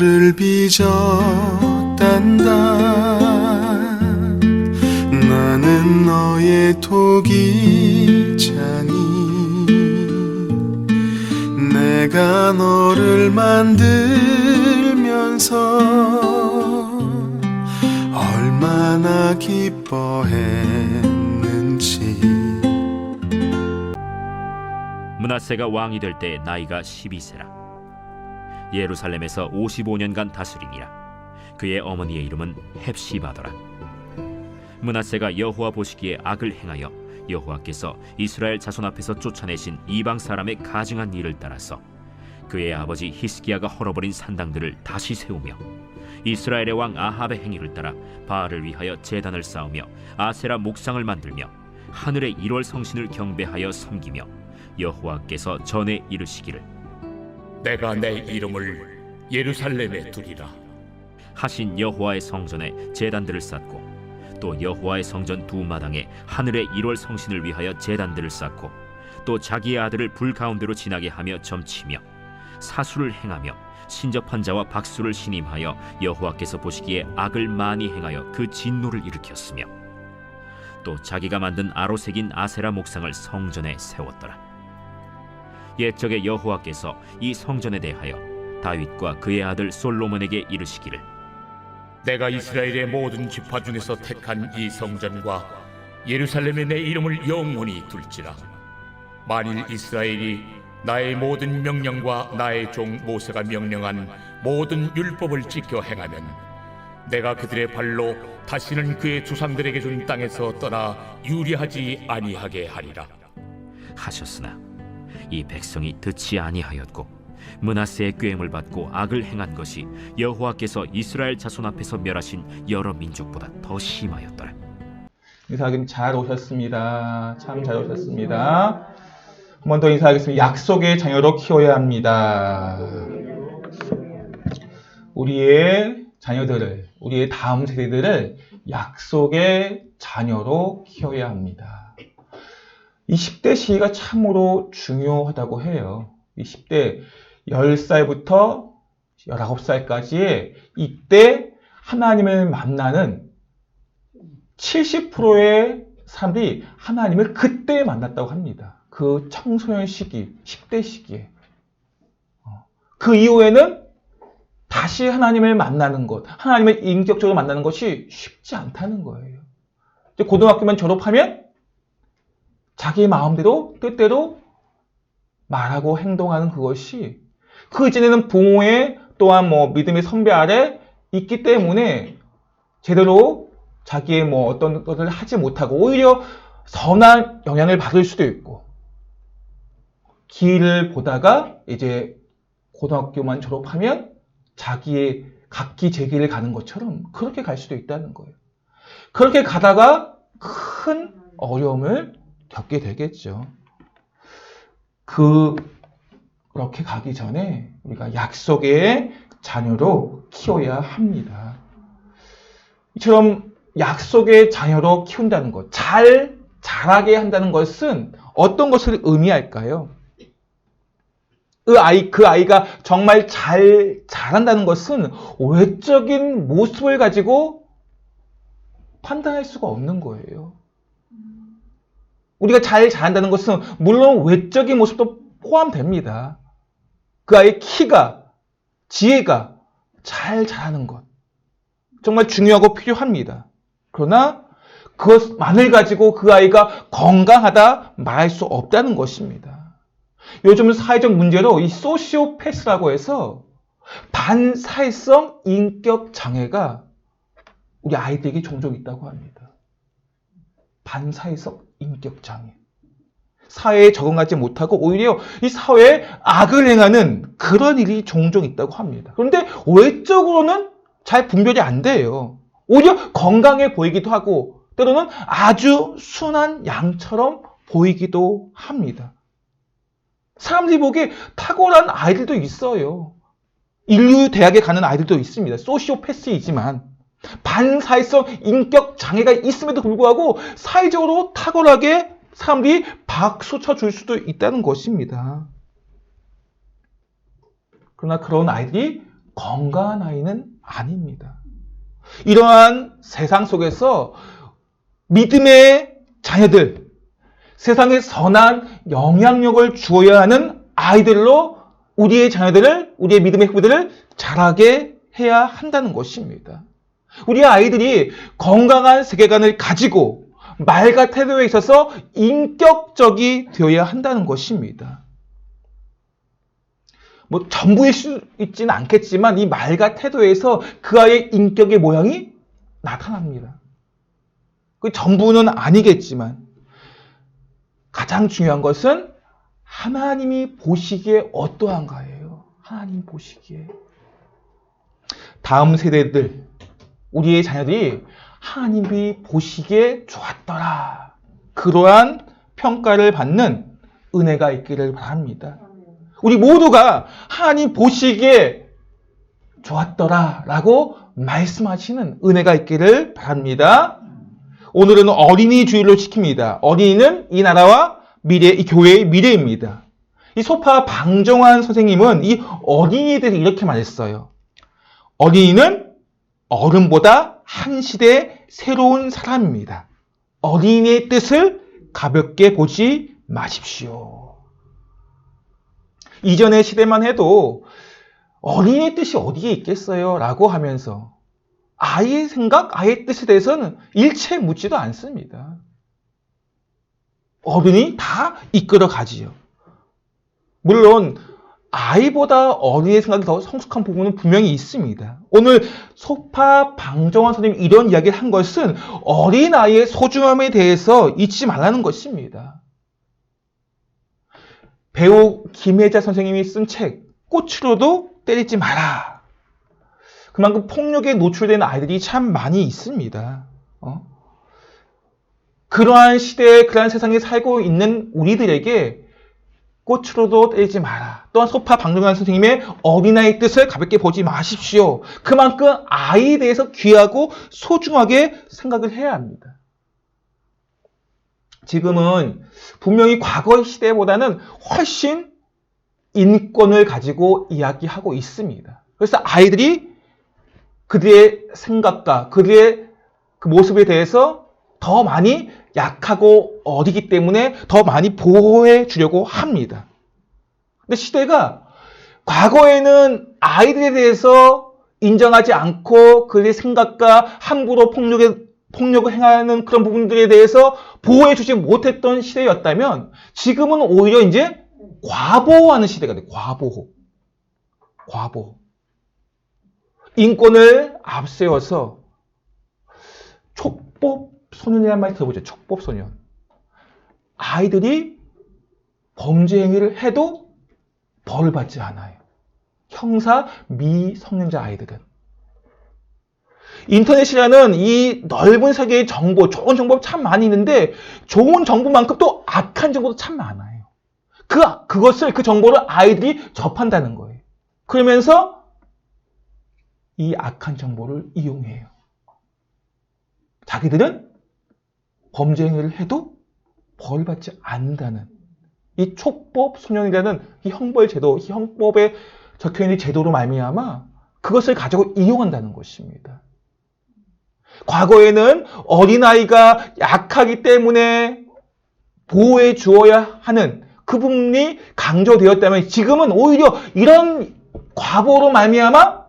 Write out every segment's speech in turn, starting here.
너를 빚었단다. 나는 너의 토기자니 내가 너를 만들면서 얼마나 기뻐했는지. 므낫세가 왕이 될 때 나이가 12세라. 예루살렘에서 55년간 다스리니라. 그의 어머니의 이름은 헵시바더라. 므낫세가 여호와 보시기에 악을 행하여 여호와께서 이스라엘 자손 앞에서 쫓아내신 이방 사람의 가증한 일을 따라서 그의 아버지 히스기야가 헐어버린 산당들을 다시 세우며 이스라엘의 왕 아합의 행위를 따라 바알을 위하여 제단을 쌓으며 아세라 목상을 만들며 하늘의 1월 성신을 경배하여 섬기며 여호와께서 전에 이르시기를 내가 내 이름을 예루살렘에 두리라 하신 여호와의 성전에 제단들을 쌓고 또 여호와의 성전 두 마당에 하늘의 1월 성신을 위하여 제단들을 쌓고 또 자기의 아들을 불 가운데로 지나게 하며 점치며 사수를 행하며 신접한 자와 박수를 신임하여 여호와께서 보시기에 악을 많이 행하여 그 진노를 일으켰으며 또 자기가 만든 아로색인 아세라 목상을 성전에 세웠더라. 옛적에 여호와께서 이 성전에 대하여 다윗과 그의 아들 솔로몬에게 이르시기를 내가 이스라엘의 모든 지파 중에서 택한 이 성전과 예루살렘에 내 이름을 영원히 둘지라. 만일 이스라엘이 나의 모든 명령과 나의 종 모세가 명령한 모든 율법을 지켜 행하면 내가 그들의 발로 다시는 그의 조상들에게 준 땅에서 떠나 유리하지 아니하게 하리라 하셨으나 이 백성이 듣지 아니하였고 므낫세의 꾀임을 받고 악을 행한 것이 여호와께서 이스라엘 자손 앞에서 멸하신 여러 민족보다 더 심하였더라. 이사님 잘 오셨습니다. 참 잘 오셨습니다. 한 번 더 인사하겠습니다. 약속의 자녀로 키워야 합니다. 우리의 자녀들을, 우리의 다음 세대들을 약속의 자녀로 키워야 합니다. 이 10대 시기가 참으로 중요하다고 해요. 이 10대 10살부터 19살까지의 이때 하나님을 만나는 70%의 사람들이 하나님을 그때 만났다고 합니다. 그 청소년 시기, 10대 시기에. 그 이후에는 다시 하나님을 만나는 것, 하나님을 인격적으로 만나는 것이 쉽지 않다는 거예요. 고등학교만 졸업하면 자기 마음대로, 뜻대로 말하고 행동하는 그것이 그 이전에는 부모의 또한 믿음의 선배 아래 있기 때문에 제대로 자기의 어떤 것을 하지 못하고 오히려 선한 영향을 받을 수도 있고 길을 보다가 이제 고등학교만 졸업하면 자기의 각기 제 길을 가는 것처럼 그렇게 갈 수도 있다는 거예요. 그렇게 가다가 큰 어려움을 겪게 되겠죠. 그렇게 가기 전에 우리가 약속의 자녀로 키워야 합니다. 이처럼 약속의 자녀로 키운다는 것, 자라게 한다는 것은 어떤 것을 의미할까요? 그 아이가 정말 자란다는 것은 외적인 모습을 가지고 판단할 수가 없는 거예요. 우리가 잘 자란다는 것은 물론 외적인 모습도 포함됩니다. 그 아이의 키가, 지혜가 잘 자라는 것. 정말 중요하고 필요합니다. 그러나 그것만을 가지고 그 아이가 건강하다 말할 수 없다는 것입니다. 요즘 사회적 문제로 이 소시오패스라고 해서 반사회성 인격 장애가 우리 아이들에게 종종 있다고 합니다. 반사회성 인격 장애. 사회에 적응하지 못하고 오히려 이 사회에 악을 행하는 그런 일이 종종 있다고 합니다. 그런데 외적으로는 잘 분별이 안 돼요. 오히려 건강해 보이기도 하고 때로는 아주 순한 양처럼 보이기도 합니다. 사람들이 보기에 탁월한 아이들도 있어요. 인류 대학에 가는 아이들도 있습니다. 소시오패스이지만 반사회성 인격 장애가 있음에도 불구하고 사회적으로 탁월하게 사람들이 박수 쳐줄 수도 있다는 것입니다. 그러나 그런 아이들이 건강한 아이는 아닙니다. 이러한 세상 속에서 믿음의 자녀들, 세상에 선한 영향력을 주어야 하는 아이들로 우리의 자녀들을, 우리의 믿음의 후배들을 자라게 해야 한다는 것입니다. 우리 아이들이 건강한 세계관을 가지고 말과 태도에 있어서 인격적이 되어야 한다는 것입니다. 뭐 전부일 수 있지는 않겠지만 이 말과 태도에서 그 아이의 인격의 모양이 나타납니다. 그 전부는 아니겠지만 가장 중요한 것은 하나님이 보시기에 어떠한가예요. 하나님 보시기에. 다음 세대들, 우리의 자녀들이 하나님이 보시기에 좋았더라. 그러한 평가를 받는 은혜가 있기를 바랍니다. 우리 모두가 하나님 보시기에 좋았더라 라고 말씀하시는 은혜가 있기를 바랍니다. 오늘은 어린이 주일로 지킵니다. 어린이는 이 나라와 미래, 이 교회의 미래입니다. 이 소파 방정환 선생님은 이 어린이에 대해서 이렇게 말했어요. 어린이는 어른보다 한 시대 새로운 사람입니다. 어린이의 뜻을 가볍게 보지 마십시오. 이전의 시대만 해도 어린이의 뜻이 어디에 있겠어요? 라고 하면서 아이의 생각, 아이의 뜻에 대해서는 일체 묻지도 않습니다. 어른이 다 이끌어 가지요. 물론 아이보다 어린이의 생각이 더 성숙한 부분은 분명히 있습니다. 오늘 소파 방정환 선생님이 이런 이야기를 한 것은 어린아이의 소중함에 대해서 잊지 말라는 것입니다. 배우 김혜자 선생님이 쓴 책 꽃으로도 때리지 마라. 그만큼 폭력에 노출되는 아이들이 참 많이 있습니다. 그러한 시대에 그러한 세상에 살고 있는 우리들에게 꽃으로도 때리지 마라. 또한 소파 방정환 선생님의 어린아이의 뜻을 가볍게 보지 마십시오. 그만큼 아이에 대해서 귀하고 소중하게 생각을 해야 합니다. 지금은 분명히 과거의 시대보다는 훨씬 인권을 가지고 이야기하고 있습니다. 그래서 아이들이 그들의 생각과 그들의 그 모습에 대해서 더 많이 약하고 어리기 때문에 더 많이 보호해 주려고 합니다. 근데 시대가 과거에는 아이들에 대해서 인정하지 않고 그들의 생각과 함부로 폭력을 행하는 그런 부분들에 대해서 보호해 주지 못했던 시대였다면 지금은 오히려 이제 과보호하는 시대가 돼요. 과보호. 인권을 앞세워서 촉법 소년이라는 말 들어보죠. 촉법 소년. 아이들이 범죄 행위를 해도 벌을 받지 않아요. 형사 미성년자 아이들은. 인터넷이라는 이 넓은 세계의 정보, 좋은 정보가 참 많이 있는데 좋은 정보만큼 또 악한 정보도 참 많아요. 그 정보를 아이들이 접한다는 거예요. 그러면서 이 악한 정보를 이용해요. 자기들은 범죄 행위를 해도 벌받지 않는다는 이 촉법 소년이라는 이 형벌 제도, 이 형법에 적혀있는 제도로 말미암아 그것을 가지고 이용한다는 것입니다. 과거에는 어린아이가 약하기 때문에 보호해 주어야 하는 그 부분이 강조되었다면 지금은 오히려 이런 과보로 말미암아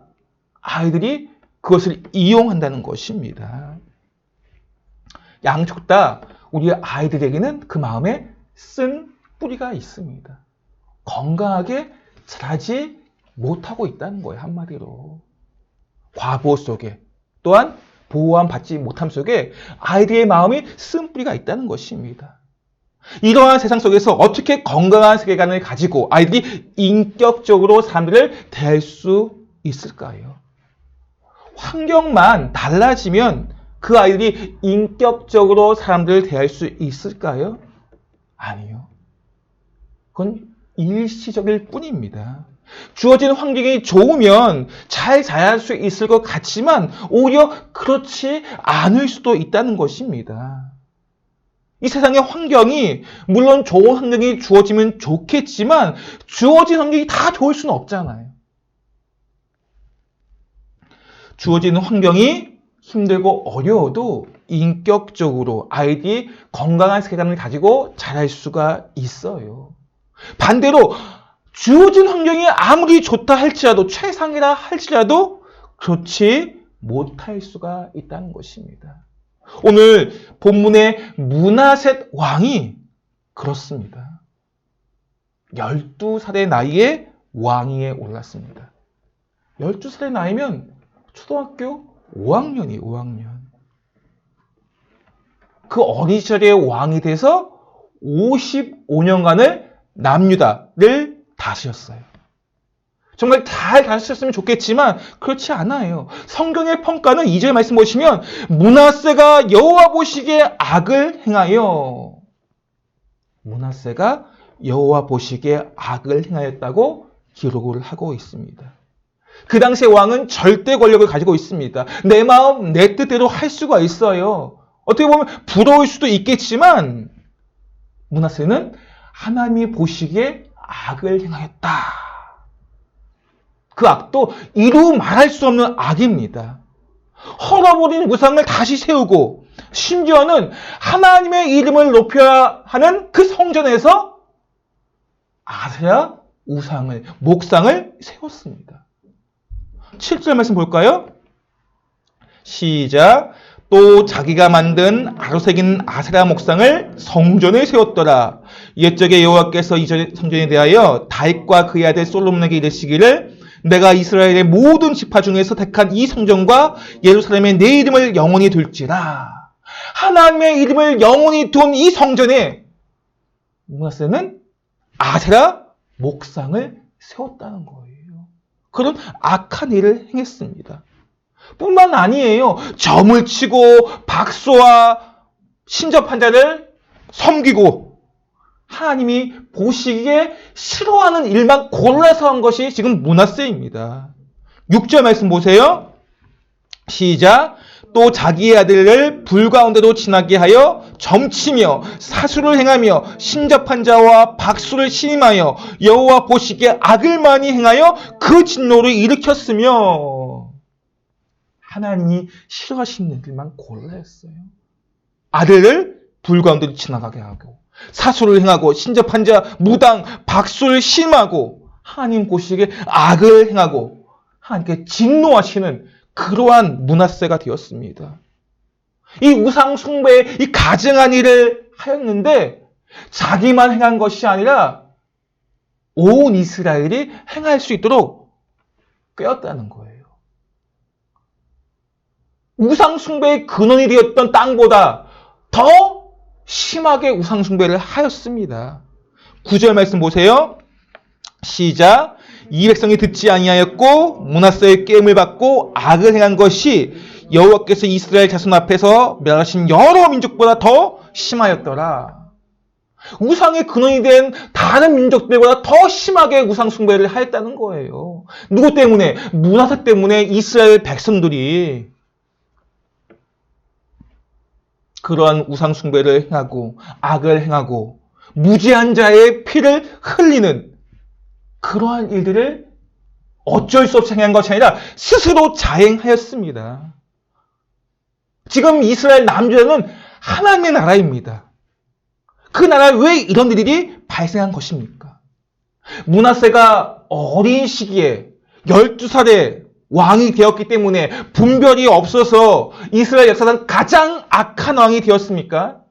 아이들이 그것을 이용한다는 것입니다. 양쪽 다 우리 아이들에게는 그 마음에 쓴 뿌리가 있습니다. 건강하게 자라지 못하고 있다는 거예요. 한마디로. 과보 속에 또한 보호함 받지 못함 속에 아이들의 마음이 쓴 뿌리가 있다는 것입니다. 이러한 세상 속에서 어떻게 건강한 세계관을 가지고 아이들이 인격적으로 사람들을 대할 수 있을까요? 환경만 달라지면 그 아이들이 인격적으로 사람들을 대할 수 있을까요? 아니요. 그건 일시적일 뿐입니다. 주어진 환경이 좋으면 잘 자랄 수 있을 것 같지만 오히려 그렇지 않을 수도 있다는 것입니다. 이 세상의 환경이 물론 좋은 환경이 주어지면 좋겠지만 주어진 환경이 다 좋을 수는 없잖아요. 주어지는 환경이 힘들고 어려워도 인격적으로 아이들이 건강한 세계관을 가지고 자랄 수가 있어요. 반대로 주어진 환경이 아무리 좋다 할지라도 최상이라 할지라도 그렇지 못할 수가 있다는 것입니다. 오늘 본문의 므낫셋 왕이 그렇습니다. 12살의 나이에 왕위에 올랐습니다. 12살의 나이면 초등학교 5학년이에요. 5학년. 그 어린 시절에 왕이 돼서 55년간을 남유다를 다스렸어요. 정말 잘 다스렸으면 좋겠지만 그렇지 않아요. 성경의 평가는 2절 말씀 보시면 므낫세가 여호와 보시기에 악을 행하여 므낫세가 여호와 보시기에 악을 행하였다고 기록을 하고 있습니다. 그 당시의 왕은 절대 권력을 가지고 있습니다. 내 마음 내 뜻대로 할 수가 있어요. 어떻게 보면 부러울 수도 있겠지만 므낫세는 하나님이 보시기에 악을 행하였다. 그 악도 이루 말할 수 없는 악입니다. 헐어버린 우상을 다시 세우고 심지어는 하나님의 이름을 높여야 하는 그 성전에서 아세라 우상을, 목상을 세웠습니다. 7절 말씀 볼까요? 시작. 또 자기가 만든 아로색인 아세라 목상을 성전에 세웠더라. 옛적에 여호와께서 이 성전에 대하여 다윗과 그의 아들 솔로몬에게 이르시기를 내가 이스라엘의 모든 지파 중에서 택한 이 성전과 예루살렘에 내 이름을 영원히 둘지라. 하나님의 이름을 영원히 둔 이 성전에 므낫세는 아세라 목상을 세웠다는 거예요. 그런 악한 일을 행했습니다. 뿐만 아니에요. 점을 치고 박수와 신접한 자를 섬기고 하나님이 보시기에 싫어하는 일만 골라서 한 것이 지금 므낫세입니다. 6절 말씀 보세요. 시작. 또 자기의 아들을 불 가운데로 지나게 하여 점치며 사수를 행하며 신접한 자와 박수를 신임하여 여호와 보시기에 악을 많이 행하여 그 진노를 일으켰으며 하나님이 싫어하시는 일만 골라했어요. 아들을 불 가운데로 지나가게 하고 사수를 행하고 신접한 자 무당 박수를 신임하고 하나님 보시기에 악을 행하고 하나님께 진노하시는 그러한 므낫세가 되었습니다. 이 우상 숭배에 이 가증한 일을 하였는데 자기만 행한 것이 아니라 온 이스라엘이 행할 수 있도록 꿰었다는 거예요. 우상 숭배의 근원이 되었던 땅보다 더 심하게 우상 숭배를 하였습니다. 9절 말씀 보세요. 시작. 이 백성이 듣지 아니하였고 므낫세의 꾀임을 받고 악을 행한 것이 여호와께서 이스라엘 자손 앞에서 멸하신 여러 민족보다 더 심하였더라. 우상의 근원이 된 다른 민족들보다 더 심하게 우상 숭배를 하였다는 거예요. 누구 때문에? 므낫세 때문에 이스라엘 백성들이 그러한 우상 숭배를 행하고 악을 행하고 무지한 자의 피를 흘리는 그러한 일들을 어쩔 수 없이 행한 것이 아니라 스스로 자행하였습니다. 지금 이스라엘 남유다는 하나님의 나라입니다. 그 나라에 왜 이런 일이 발생한 것입니까? 므낫세가 어린 시기에 12살에 왕이 되었기 때문에 분별이 없어서 이스라엘 역사상 가장 악한 왕이 되었습니까?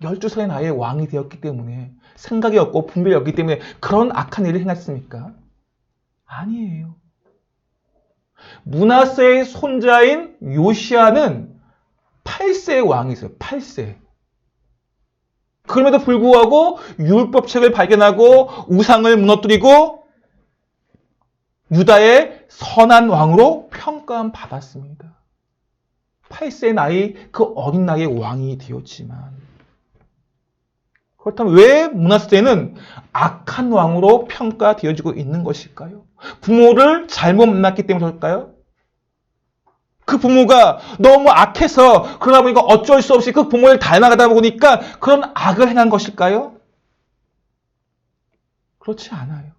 12살의 나이에 왕이 되었기 때문에 생각이 없고 분별이 없기 때문에 그런 악한 일을 행했습니까? 아니에요. 므낫세의 손자인 요시아는 8세의 왕이었어요. 8세. 그럼에도 불구하고 율법책을 발견하고 우상을 무너뜨리고 유다의 선한 왕으로 평가함 받았습니다. 8세의 나이, 그 어린 나이에 왕이 되었지만 그렇다면 왜 므낫세는 악한 왕으로 평가되어지고 있는 것일까요? 부모를 잘못 만났기 때문일까요? 그 부모가 너무 악해서 그러다 보니까 어쩔 수 없이 그 부모를 닮아가다 보니까 그런 악을 행한 것일까요? 그렇지 않아요.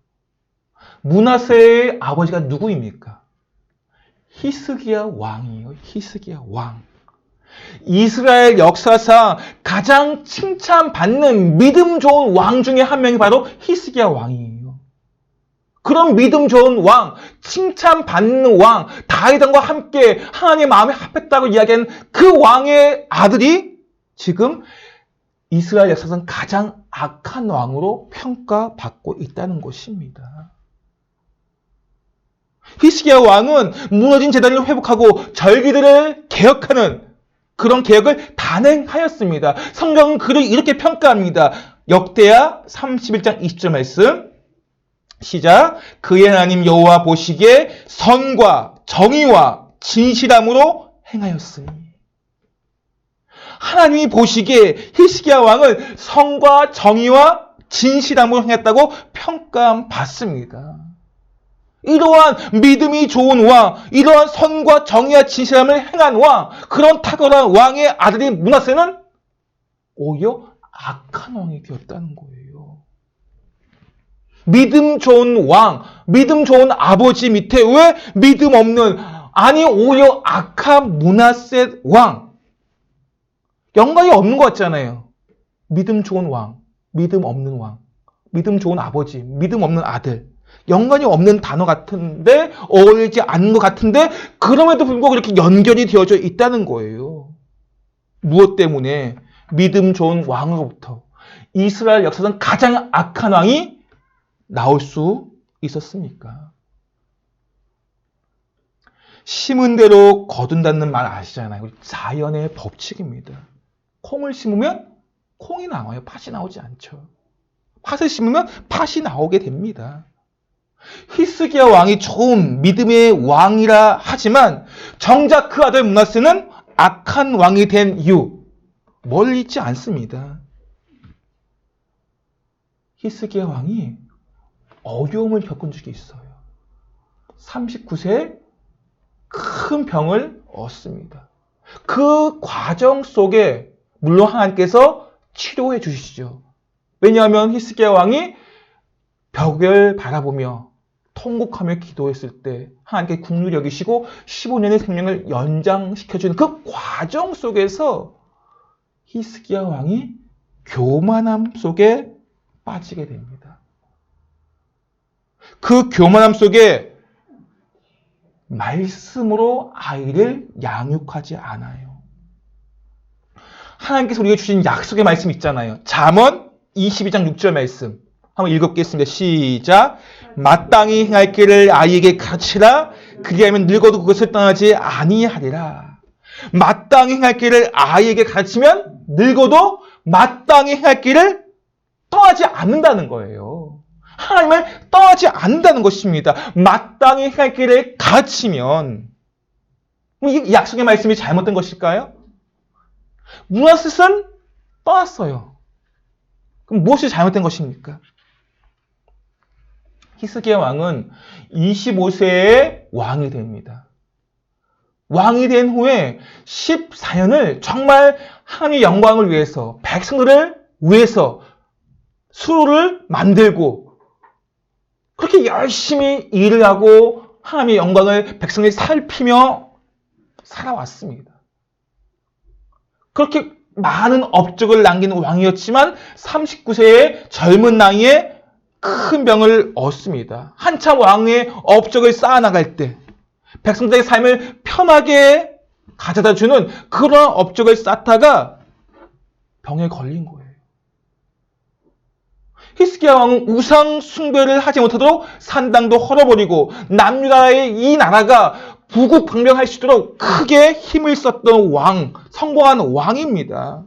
므낫세의 아버지가 누구입니까? 히스기야 왕이에요. 히스기야 왕. 이스라엘 역사상 가장 칭찬받는 믿음 좋은 왕 중에 한 명이 바로 히스기야 왕이에요. 그런 믿음 좋은 왕, 칭찬받는 왕, 다윗왕과 함께 하나님의 마음에 합했다고 이야기한 그 왕의 아들이 지금 이스라엘 역사상 가장 악한 왕으로 평가받고 있다는 것입니다. 히스기야 왕은 무너진 제단을 회복하고 절기들을 개혁하는 그런 개혁을 단행하였습니다. 성경은 그를 이렇게 평가합니다. 역대하 31장 20절 말씀 시작. 그의 하나님 여호와 보시기에 선과 정의와 진실함으로 행하였으니. 하나님이 보시기에 히스기야 왕을 선과 정의와 진실함으로 행했다고 평가받습니다. 이러한 믿음이 좋은 왕, 이러한 선과 정의와 진실함을 행한 왕, 그런 탁월한 왕의 아들인 므낫세는 오히려 악한 왕이 되었다는 거예요. 믿음 좋은 왕, 믿음 좋은 아버지 밑에 왜 믿음 없는, 아니 오히려 악한 므낫세 왕, 연관이 없는 것 같잖아요. 믿음 좋은 왕, 믿음 없는 왕, 믿음 좋은 아버지, 믿음 없는 아들, 연관이 없는 단어 같은데, 어울리지 않는 것 같은데, 그럼에도 불구하고 이렇게 연결이 되어져 있다는 거예요. 무엇 때문에? 믿음 좋은 왕으로부터 이스라엘 역사상 가장 악한 왕이 나올 수 있었습니까? 심은 대로 거둔다는 말 아시잖아요. 자연의 법칙입니다. 콩을 심으면 콩이 나와요. 팥이 나오지 않죠. 팥을 심으면 팥이 나오게 됩니다. 히스기야 왕이 좋은 믿음의 왕이라 하지만 정작 그 아들 므낫세는 악한 왕이 된 이유 멀리 있지 않습니다. 히스기야 왕이 어려움을 겪은 적이 있어요. 39세에 큰 병을 얻습니다. 그 과정 속에 물론 하나님께서 치료해 주시죠. 왜냐하면 히스기야 왕이 벽을 바라보며 통곡하며 기도했을 때 하나님께 긍휼히 여기시고 15년의 생명을 연장시켜주는 그 과정 속에서 히스기야 왕이 교만함 속에 빠지게 됩니다. 그 교만함 속에 말씀으로 아이를 양육하지 않아요. 하나님께서 우리에게 주신 약속의 말씀 있잖아요. 잠언 22장 6절 말씀 한번 읽어보겠습니다. 시작. 마땅히 행할 길을 아이에게 가르치라. 그리하면 늙어도 그것을 떠나지 아니하리라. 마땅히 행할 길을 아이에게 가르치면 늙어도 마땅히 행할 길을 떠나지 않는다는 거예요. 하나님을 떠나지 않는다는 것입니다. 마땅히 행할 길을 가르치면 이 약속의 말씀이 잘못된 것일까요? 므낫셋은 떠났어요. 그럼 무엇이 잘못된 것입니까? 히스기야 왕은 25세에 왕이 됩니다. 왕이 된 후에 14년을 정말 하나님의 영광을 위해서, 백성들을 위해서 수로를 만들고 그렇게 열심히 일을 하고 하나님의 영광을 백성들이 살피며 살아왔습니다. 그렇게 많은 업적을 남긴 왕이었지만 39세의 젊은 나이에 큰 병을 얻습니다. 한참 왕의 업적을 쌓아나갈 때 백성들의 삶을 편하게 가져다 주는 그런 업적을 쌓다가 병에 걸린 거예요. 히스기야 왕은 우상 숭배를 하지 못하도록 산당도 헐어버리고 남유다의 이 나라가 부국방명할 수 있도록 크게 힘을 썼던 왕, 성공한 왕입니다.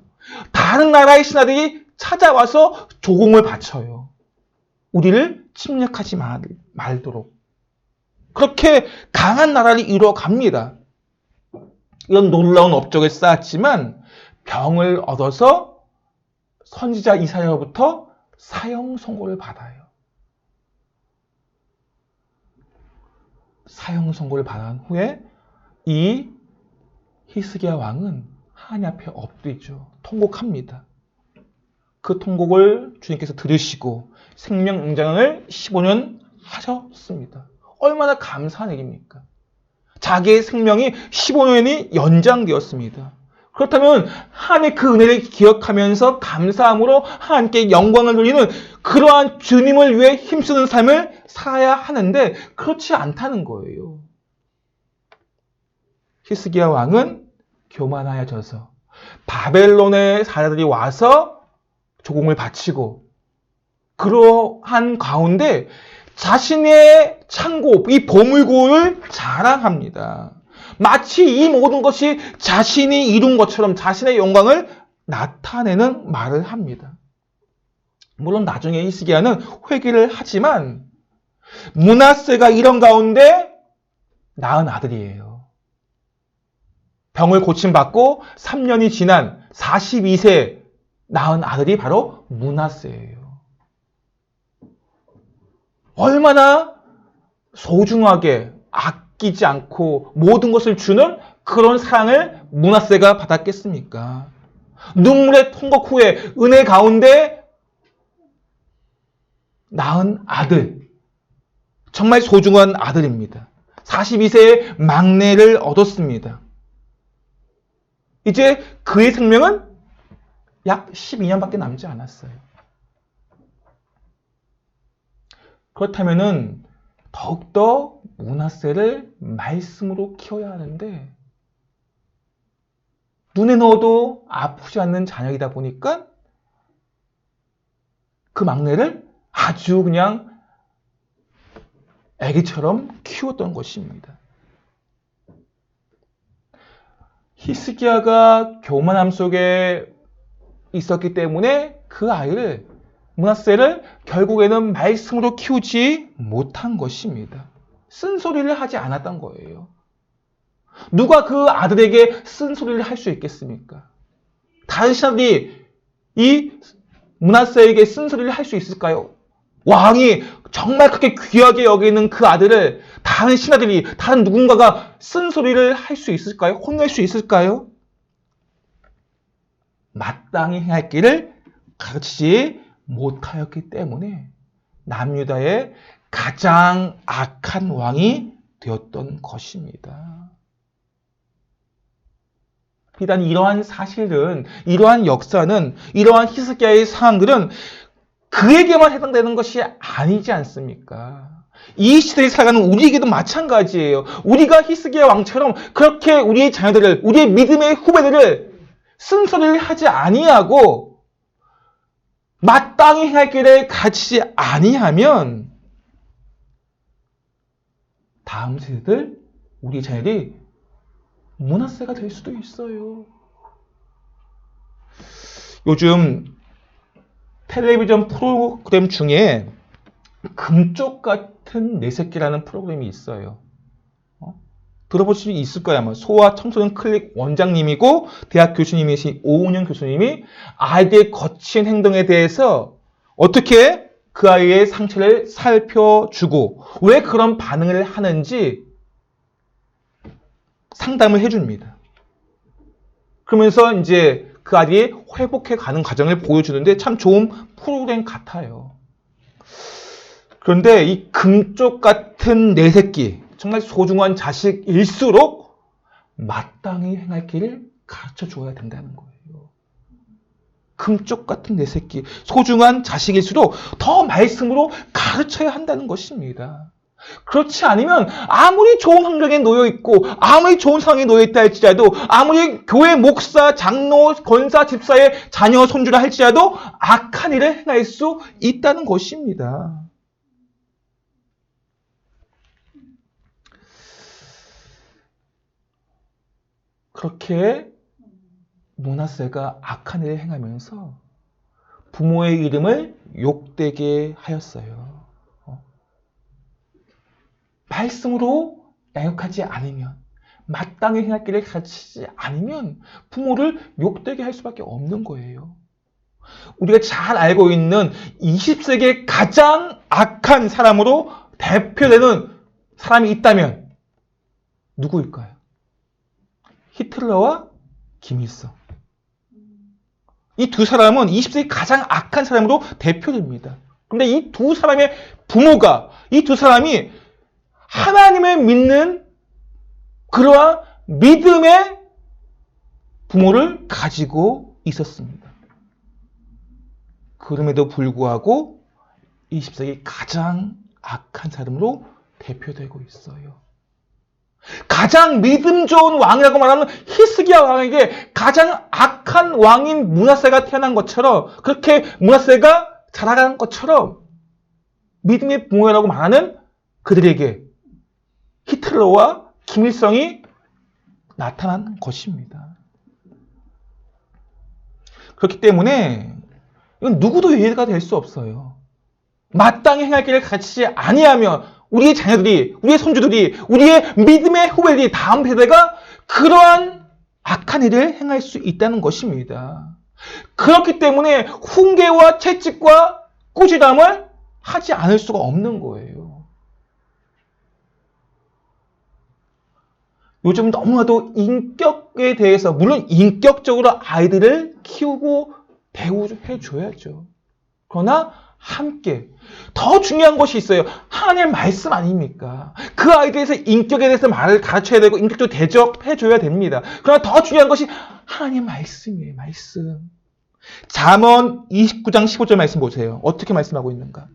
다른 나라의 신하들이 찾아와서 조공을 바쳐요. 우리를 침략하지 말도록. 그렇게 강한 나라를 이루어갑니다. 이런 놀라운 업적을 쌓았지만 병을 얻어서 선지자 이사야로부터 사형 선고를 받아요. 사형 선고를 받은 후에 이 히스기야 왕은 하나님 앞에 엎드리죠. 통곡합니다. 그 통곡을 주님께서 들으시고 생명연장을 15년 하셨습니다. 얼마나 감사한 일입니까? 자기의 생명이 15년이 연장되었습니다. 그렇다면 하나님의 그 은혜를 기억하면서 감사함으로 하나님께 영광을 돌리는 그러한 주님을 위해 힘쓰는 삶을 살아야 하는데 그렇지 않다는 거예요. 히스기야 왕은 교만하여져서 바벨론의 사자들이 와서 조공을 바치고 그러한 가운데 자신의 창고, 이 보물고를 자랑합니다. 마치 이 모든 것이 자신이 이룬 것처럼 자신의 영광을 나타내는 말을 합니다. 물론 나중에 히스기야는 회개를 하지만 므낫세가 이런 가운데 낳은 아들이에요. 병을 고침받고 3년이 지난 42세 낳은 아들이 바로 므낫세예요. 얼마나 소중하게 아끼지 않고 모든 것을 주는 그런 사랑을 므낫세가 받았겠습니까? 눈물의 통곡 후에 은혜 가운데 낳은 아들, 정말 소중한 아들입니다. 42세의 막내를 얻었습니다. 이제 그의 생명은 약 12년밖에 남지 않았어요. 그렇다면은 더욱더 므낫세를 말씀으로 키워야 하는데 눈에 넣어도 아프지 않는 자녀이다 보니까 그 막내를 아주 그냥 아기처럼 키웠던 것입니다. 히스기야가 교만함 속에 있었기 때문에 그 아이를 므낫세를 결국에는 말씀으로 키우지 못한 것입니다. 쓴소리를 하지 않았던 거예요. 누가 그 아들에게 쓴소리를 할 수 있겠습니까? 다른 신하들이 이 므낫세에게 쓴소리를 할 수 있을까요? 왕이 정말 그렇게 귀하게 여기는 그 아들을 다른 신하들이, 다른 누군가가 쓴소리를 할 수 있을까요? 혼낼 수 있을까요? 마땅히 행할 길을 가르치지 못하였기 때문에 남유다의 가장 악한 왕이 되었던 것입니다. 비단 이러한 사실은, 이러한 역사는, 이러한 히스기야의 상황들은 그에게만 해당되는 것이 아니지 않습니까? 이 시대에 살아가는 우리에게도 마찬가지예요. 우리가 히스기야 왕처럼 그렇게 우리의 자녀들을, 우리의 믿음의 후배들을 쓴소리를 하지 아니하고 마땅히 행할 길을 가르치지 아니하면 다음 세대들, 우리 자녀들이 므낫세가 될 수도 있어요. 요즘 텔레비전 프로그램 중에 금쪽 같은 내 새끼라는 프로그램이 있어요. 들어볼 수 있을 거야 아마. 소아 청소년 클릭 원장님이고 대학 교수님이신 오은영 교수님이 아이들의 거친 행동에 대해서 어떻게 그 아이의 상처를 살펴주고 왜 그런 반응을 하는지 상담을 해줍니다. 그러면서 이제 그 아이들이 회복해 가는 과정을 보여주는데 참 좋은 프로그램 같아요. 그런데 이 금쪽 같은 내 새끼, 정말 소중한 자식일수록 마땅히 행할 길을 가르쳐 줘야 된다는 거예요. 금쪽 같은 내 새끼, 소중한 자식일수록 더 말씀으로 가르쳐야 한다는 것입니다. 그렇지 않으면 아무리 좋은 환경에 놓여 있고 아무리 좋은 상황에 놓여 있다 할지라도 아무리 교회 목사, 장로, 권사, 집사의 자녀, 손주라 할지라도 악한 일을 행할 수 있다는 것입니다. 그렇게 므낫세가 악한 일을 행하면서 부모의 이름을 욕되게 하였어요. 말씀으로 양육하지 않으면, 마땅히 행할 길을 가르치지 않으면 부모를 욕되게 할 수밖에 없는 거예요. 우리가 잘 알고 있는 20세기의 가장 악한 사람으로 대표되는 사람이 있다면 누구일까요? 히틀러와 김일성. 이 두 사람은 20세기 가장 악한 사람으로 대표됩니다. 그런데 이 두 사람의 부모가, 이 두 사람이 하나님을 믿는 그러한 믿음의 부모를 가지고 있었습니다. 그럼에도 불구하고 20세기 가장 악한 사람으로 대표되고 있어요. 가장 믿음 좋은 왕이라고 말하는 히스기야 왕에게 가장 악한 왕인 므낫세가 태어난 것처럼, 그렇게 므낫세가 자라간 것처럼 믿음의 부모라고 말하는 그들에게 히틀러와 김일성이 나타난 것입니다. 그렇기 때문에 이건 누구도 이해가 될 수 없어요. 마땅히 행할 길을 가르치지 아니하면 우리의 자녀들이, 우리의 손주들이, 우리의 믿음의 후배들이, 다음 세대가 그러한 악한 일을 행할 수 있다는 것입니다. 그렇기 때문에 훈계와 채찍과 꾸지람을 하지 않을 수가 없는 거예요. 요즘 너무나도 인격에 대해서, 물론 인격적으로 아이들을 키우고 대우해줘야죠. 그러나 함께 더 중요한 것이 있어요. 하나님의 말씀 아닙니까? 그 아이들에 대해서 인격에 대해서 말을 가르쳐야 되고 인격적으로 대접해줘야 됩니다. 그러나 더 중요한 것이 하나님의 말씀이에요. 말씀. 잠언 29장 15절 말씀 보세요. 어떻게 말씀하고 있는가?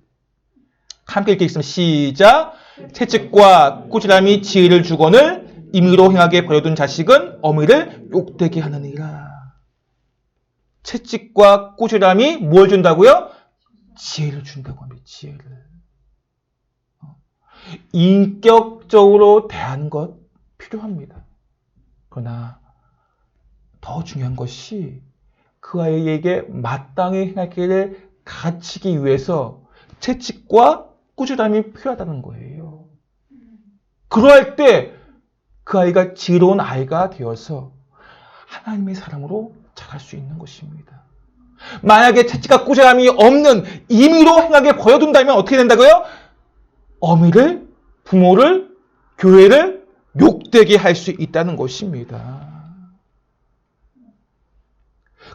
함께 읽겠습니다. 시작. 채찍과 꾸지람이 지혜를 주거늘 임의로 행하게 버려둔 자식은 어미를 욕되게 하느니라. 채찍과 꾸지람이 뭘 준다고요? 지혜를 준다고 합니다. 지혜를. 인격적으로 대한 것 필요합니다. 그러나 더 중요한 것이 그 아이에게 마땅히 행할 길을 가르치기 위해서 채찍과 꾸지람이 필요하다는 거예요. 그러할 때 그 아이가 지혜로운 아이가 되어서 하나님의 사람으로 자랄 수 있는 것입니다. 만약에 채찍과 꾸지람이 없는 임의로 행하게 버려둔다면 어떻게 된다고요? 어미를, 부모를, 교회를 욕되게 할 수 있다는 것입니다.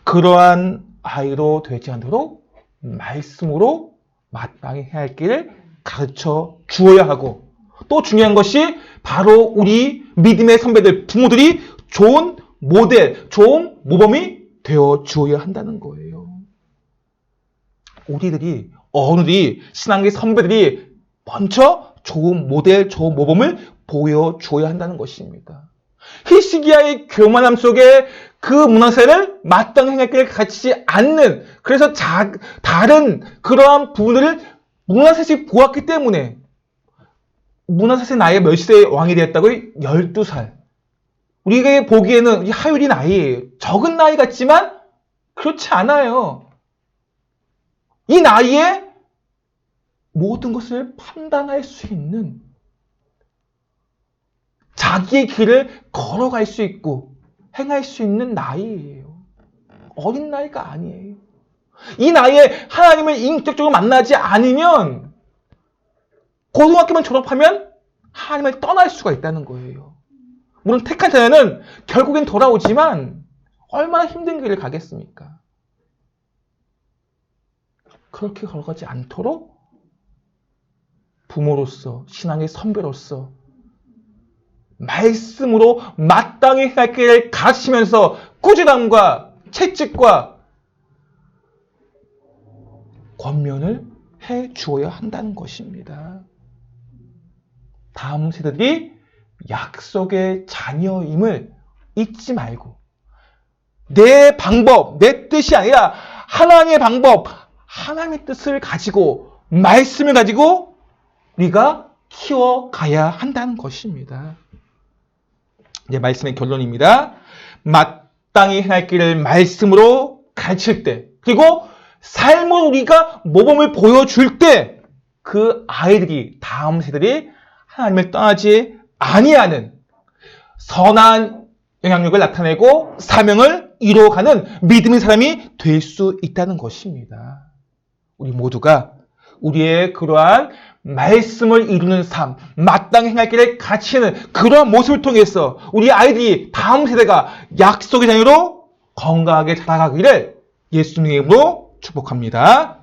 그러한 아이로 되지 않도록 말씀으로 마땅히 해야 할 길을 가르쳐 주어야 하고, 또 중요한 것이 바로 우리 믿음의 선배들, 부모들이 좋은 모델, 좋은 모범이 되어 주어야 한다는 거예요. 우리들이, 어른들이, 신앙의 선배들이 먼저 좋은 모델, 좋은 모범을 보여줘야 한다는 것입니다. 히스기야의 교만함 속에 그 므낫세를 마땅히 행할 길을 가르치지 않는, 그래서 다른 그러한 부분들을 므낫셋이 보았기 때문에, 므낫셋의 나이가 몇 세의 왕이 되었다고요? 12살. 우리가 보기에는 하율이 나이예요. 적은 나이 같지만 그렇지 않아요. 이 나이에 모든 것을 판단할 수 있는, 자기의 길을 걸어갈 수 있고 행할 수 있는 나이예요. 어린 나이가 아니에요. 이 나이에 하나님을 인격적으로 만나지 않으면 고등학교만 졸업하면 하나님을 떠날 수가 있다는 거예요. 물론 택한 자녀는 결국엔 돌아오지만 얼마나 힘든 길을 가겠습니까? 그렇게 걸어가지 않도록 부모로서, 신앙의 선배로서 말씀으로 마땅히 할 길을 가르치면서 꾸지람과 채찍과 권면을 해 주어야 한다는 것입니다. 다음 세대들이 약속의 자녀임을 잊지 말고, 내 방법, 내 뜻이 아니라 하나님의 방법, 하나님의 뜻을 가지고, 말씀을 가지고 우리가 키워가야 한다는 것입니다. 이제 말씀의 결론입니다. 마땅히 행할 길을 말씀으로 가르칠 때, 그리고 삶으로 우리가 모범을 보여줄 때, 그 아이들이, 다음 세대들이 하나님을 떠나지 아니하는 선한 영향력을 나타내고 사명을 이루어가는 믿음의 사람이 될 수 있다는 것입니다. 우리 모두가 우리의 그러한 말씀을 이루는 삶, 마땅히 행할 길을 가르치는 그러한 모습을 통해서 우리 아이들이, 다음 세대가 약속의 자녀로 건강하게 자라가기를 예수님의 이름으로 축복합니다.